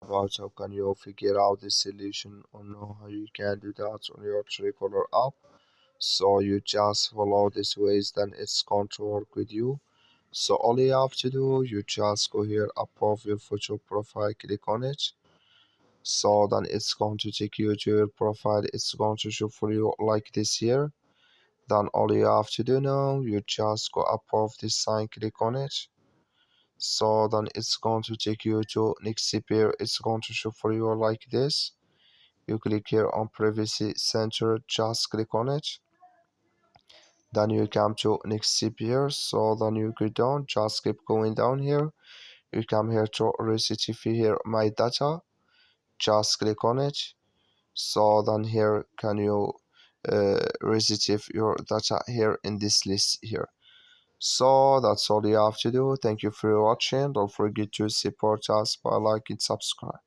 about how can you figure out the solution or know how you can do that on your Truecaller app. So you just follow these ways, then it's going to work with you. So all you have to do, you just go here above your photo profile, click on it. So then it's going to take you to your profile. It's going to show for you like this here. Then all you have to do now, you just go above this sign, click on it. So then it's going to take you to next pair. It's going to show for you like this. You click here on privacy center, just click on it. Then you come to next pair. So then you go down, just keep going down here. You come here to Rectify here my data, just click on it. So then here can you retrieve your data here in this list here. So that's all you have to do. Thank you for watching. Don't forget to support us by liking, subscribe.